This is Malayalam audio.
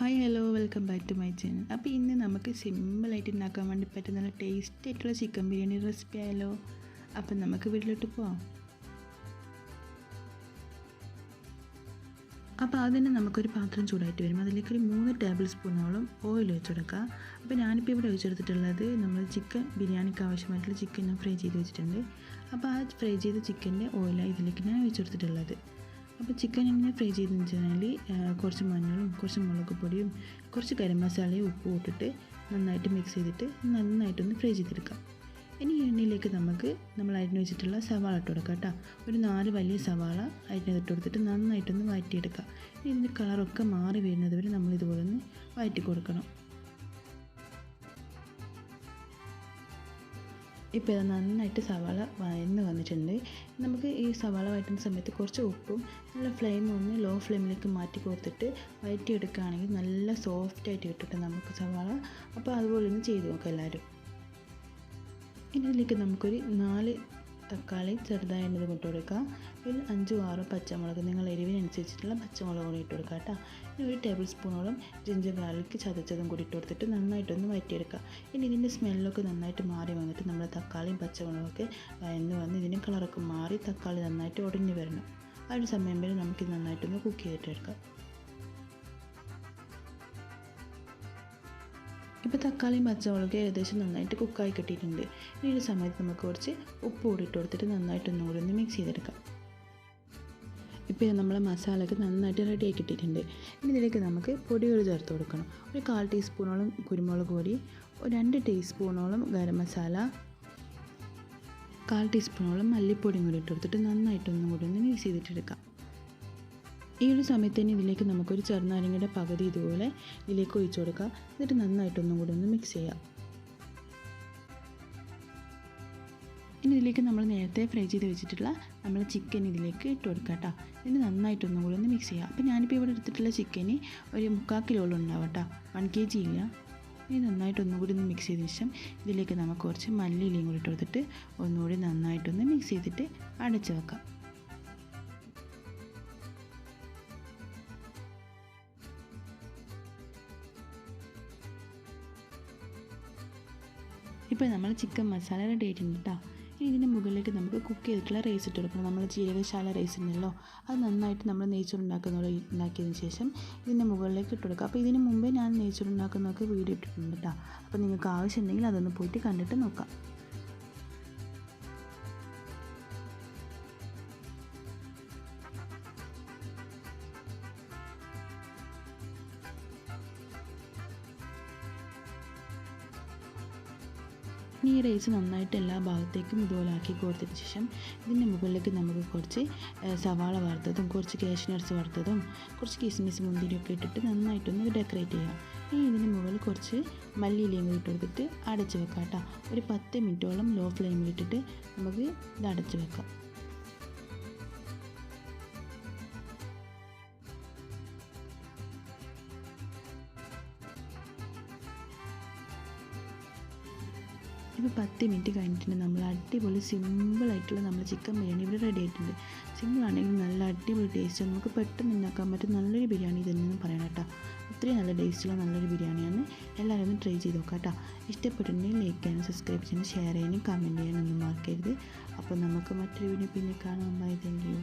Hi hello welcome back to my channel. അപ്പോൾ ഇന്ന് നമുക്ക് സിമ്പിളായിട്ട് ഉണ്ടാക്കാൻ വേണ്ടി പറ്റുന്ന നല്ല ടേസ്റ്റി ആയിട്ടുള്ള ചിക്കൻ ബിരിയാണി റെസിപ്പി ആയാലോ. അപ്പം നമുക്ക് വീട്ടിലോട്ട് പോവാം. അപ്പോൾ അതിന് നമുക്കൊരു പാത്രം ചൂടായിട്ട് വരും. അതിലേക്കൊരു 3 ടേബിൾ സ്പൂണോളം ഓയിൽ ഒഴിച്ച് കൊടുക്കുക. അപ്പോൾ ഞാനിപ്പോൾ ഇവിടെ ഒഴിച്ചെടുത്തിട്ടുള്ളത് നമ്മൾ ചിക്കൻ ബിരിയാണിക്ക് ആവശ്യമായിട്ടുള്ള ചിക്കൻ ഞാൻ ഫ്രൈ ചെയ്ത് വെച്ചിട്ടുണ്ട്. അപ്പോൾ ആ ഫ്രൈ ചെയ്ത ചിക്കൻ്റെ ഓയിലാണ് ഇതിലേക്ക് ഞാൻ ഒഴിച്ചെടുത്തിട്ടുള്ളത്. അപ്പോൾ ചിക്കൻ എങ്ങനെ ഫ്രൈ ചെയ്തെന്ന് വെച്ചാൽ കുറച്ച് മഞ്ഞളും കുറച്ച് മുളക് പൊടിയും കുറച്ച് ഗരം മസാലയും ഉപ്പും ഇട്ടിട്ട് നന്നായിട്ട് മിക്സ് ചെയ്തിട്ട് നന്നായിട്ടൊന്ന് ഫ്രൈ ചെയ്തെടുക്കാം. ഇനി എണ്ണയിലേക്ക് നമ്മൾ അരിഞ്ഞ് വെച്ചിട്ടുള്ള സവാള ഇട്ട് കൊടുക്കാം കേട്ടോ. ഒരു 4 വലിയ സവാള അരിഞ്ഞിട്ട് കൊടുത്തിട്ട് നന്നായിട്ടൊന്ന് വഴറ്റിയെടുക്കാം. ഇനി ഇതിൻ്റെ കളറൊക്കെ മാറി വരുന്നത് വരെ നമ്മളിതുപോലെ ഒന്ന് വഴറ്റി കൊടുക്കണം. ഇപ്പോൾ ഇത് നന്നായിട്ട് സവാള വഴന്ന് വന്നിട്ടുണ്ട്. നമുക്ക് ഈ സവാള വഴറ്റുന്ന സമയത്ത് കുറച്ച് ഉപ്പും നല്ല ഫ്ലെയിം ഒന്ന് ലോ ഫ്ലെയിമിലേക്ക് മാറ്റി കൊടുത്തിട്ട് വഴറ്റിയെടുക്കുകയാണെങ്കിൽ നല്ല സോഫ്റ്റായിട്ട് കിട്ടും നമുക്ക് സവാള. അപ്പോൾ അതുപോലെ ഒന്ന് ചെയ്ത് നോക്കാം എല്ലാവരും. ഇനി ഇതിലേക്ക് നമുക്കൊരു 4 തക്കാളി ചെറുതായി എണ്ണത് ഇട്ട് കൊടുക്കുക. ഒരു 5-6 പച്ചമുളക് നിങ്ങൾ എരിവിനനുസരിച്ചിട്ടുള്ള പച്ചമുളക് കൂടി ഇട്ട് കൊടുക്കുക കേട്ടോ. ഇനി 1 ടേബിൾ സ്പൂണോളം ജിഞ്ചർ ഗാർലിക് ചതച്ചതും കൂടി ഇട്ട് കൊടുത്തിട്ട് നന്നായിട്ടൊന്ന് വഴറ്റിയെടുക്കുക. ഇനി ഇതിൻ്റെ സ്മെല്ലൊക്കെ നന്നായിട്ട് മാറി വന്നിട്ട് നമ്മൾ തക്കാളിയും പച്ചമുളകൊക്കെ വഴന്ന് വന്ന് ഇതിൻ്റെ കളറൊക്കെ മാറി തക്കാളി നന്നായിട്ട് ഉടഞ്ഞു വരണം. ആ ഒരു സമയം വരെ നമുക്കിത് നന്നായിട്ടൊന്ന് കുക്ക് ചെയ്തിട്ടെടുക്കാം. ഇപ്പോൾ തക്കാളിയും പച്ചമുളകും ഏകദേശം നന്നായിട്ട് കുക്കായി കിട്ടിയിട്ടുണ്ട്. ഈ ഒരു സമയത്ത് നമുക്ക് കുറച്ച് ഉപ്പ് കൂടി ഇട്ട് കൊടുത്തിട്ട് നന്നായിട്ടൊന്നും കൂടി ഒന്ന് മിക്സ് ചെയ്തെടുക്കാം. ഇപ്പോൾ നമ്മൾ മസാലയൊക്കെ നന്നായിട്ട് റെഡി ആയി കിട്ടിയിട്ടുണ്ട്. ഇനി ഇതിലേക്ക് നമുക്ക് പൊടികൾ ചേർത്ത് കൊടുക്കണം. ഒരു 1/4 ടീസ്പൂണോളം കുരുമുളക് പൊടി, 2 ടീസ്പൂണോളം ഗരം മസാല, 1/4 ടീസ്പൂണോളം മല്ലിപ്പൊടിയും കൂടി ഇട്ട് കൊടുത്തിട്ട് നന്നായിട്ടൊന്നും കൂടി ഒന്ന് മിക്സ് ചെയ്തിട്ടെടുക്കാം. ഈ ഒരു സമയത്ത് തന്നെ ഇതിലേക്ക് നമുക്കൊരു ചെറുനാരങ്ങയുടെ പകുതി ഇതുപോലെ ഇതിലേക്ക് ഒഴിച്ചു കൊടുക്കുക. എന്നിട്ട് നന്നായിട്ടൊന്നും കൂടി ഒന്ന് മിക്സ് ചെയ്യാം. ഇനി ഇതിലേക്ക് നമ്മൾ നേരത്തെ ഫ്രൈ ചെയ്ത് വെച്ചിട്ടുള്ള നമ്മൾ ചിക്കൻ ഇതിലേക്ക് ഇട്ട് കൊടുക്കുക കേട്ടോ. ഇതിന് നന്നായിട്ടൊന്നും കൂടി ഒന്ന് മിക്സ് ചെയ്യാം. അപ്പോൾ ഞാനിപ്പോൾ ഇവിടെ എടുത്തിട്ടുള്ള ചിക്കന് ഒരു 3/4 കിലോളം ഉണ്ടാവും കേട്ടോ, 1 kg ഇല്ല. ഇനി നന്നായിട്ടൊന്നും കൂടി ഒന്ന് മിക്സ് ചെയ്ത ശേഷം ഇതിലേക്ക് നമുക്ക് കുറച്ച് മല്ലിയിലയും കൂടി ഇട്ട് കൊടുത്തിട്ട് ഒന്നുകൂടി നന്നായിട്ടൊന്ന് മിക്സ് ചെയ്തിട്ട് അടച്ച് വെക്കാം. ഇപ്പോൾ നമ്മൾ ചിക്കൻ മസാല റെഡി ആയിട്ടുണ്ട് കേട്ടോ. ഇനി ഇതിൻ്റെ മുകളിലേക്ക് നമുക്ക് കുക്ക് ചെയ്തിട്ടുള്ള റൈസ് ഇട്ട് കൊടുക്കണം. നമ്മൾ ജീരകശാല റൈസ് ഉണ്ടല്ലോ, അത് നന്നായിട്ട് നമ്മൾ ഉണ്ടാക്കിയതിന് ശേഷം ഇതിൻ്റെ മുകളിലേക്ക് ഇട്ട് കൊടുക്കുക. അപ്പോൾ ഇതിന് മുമ്പേ ഞാൻ ഉണ്ടാക്കുന്നതൊക്കെ വീഡിയോ ഇട്ടിട്ടുണ്ട് കേട്ടോ. അപ്പോൾ നിങ്ങൾക്ക് ആവശ്യമുണ്ടെങ്കിൽ അതൊന്ന് പോയിട്ട് കണ്ടിട്ട് നോക്കാം. ഈ റൈസ് നന്നായിട്ട് എല്ലാ ഭാഗത്തേക്കും ഇതുപോലെ ആക്കി കൊടുത്തതിന് ശേഷം ഇതിൻ്റെ മുകളിലേക്ക് നമുക്ക് കുറച്ച് സവാള വറുത്തതും കുറച്ച് കാഷ്നട്ട്സ് വറുത്തതും കുറച്ച് കിസ്മിസ് മുന്തിരിയൊക്കെ ഇട്ടിട്ട് നന്നായിട്ടൊന്ന് ഡെക്കറേറ്റ് ചെയ്യാം. ഇനി ഇതിന് മുകളിൽ കുറച്ച് മല്ലിയിലയും കൂടി ഇട്ട് കൊടുത്തിട്ട് അടച്ച് വെക്കാം കേട്ടോ. ഒരു 10 മിനിറ്റോളം ലോ ഫ്ലെയിമിലിട്ടിട്ട് നമുക്ക് ഇത് അടച്ച് വെക്കാം. ഇപ്പോൾ 10 മിനിറ്റ് കഴിഞ്ഞിട്ടുണ്ട്. നമ്മൾ അടിപൊളി സിമ്പിളായിട്ടുള്ള നമ്മൾ ചിക്കൻ ബിരിയാണി ഇവിടെ റെഡി ആയിട്ടുണ്ട്. സിമ്പിളാണെങ്കിൽ നല്ല അടിപൊളി ടേസ്റ്റ്, നമുക്ക് പെട്ടെന്ന് ഉണ്ടാക്കാൻ പറ്റും നല്ലൊരു ബിരിയാണി തന്നെയെന്ന് പറയണം കേട്ടോ. അത്രയും നല്ല ടേസ്റ്റുള്ള നല്ലൊരു ബിരിയാണിയാണ്. എല്ലാവരും ഒന്ന് ട്രൈ ചെയ്ത് നോക്കാം കേട്ടോ. ഇഷ്ടപ്പെട്ടിട്ടുണ്ടെങ്കിൽ ലൈക്ക് ചെയ്യാനും സബ്സ്ക്രൈബ് ചെയ്യാനും ഷെയർ ചെയ്യാനും കമൻറ്റ് ചെയ്യാനൊന്നും മറക്കരുത്. അപ്പോൾ നമുക്ക് മറ്റൊരു വീഡിയോ പിന്നെ കാണാം. Bye, thank U.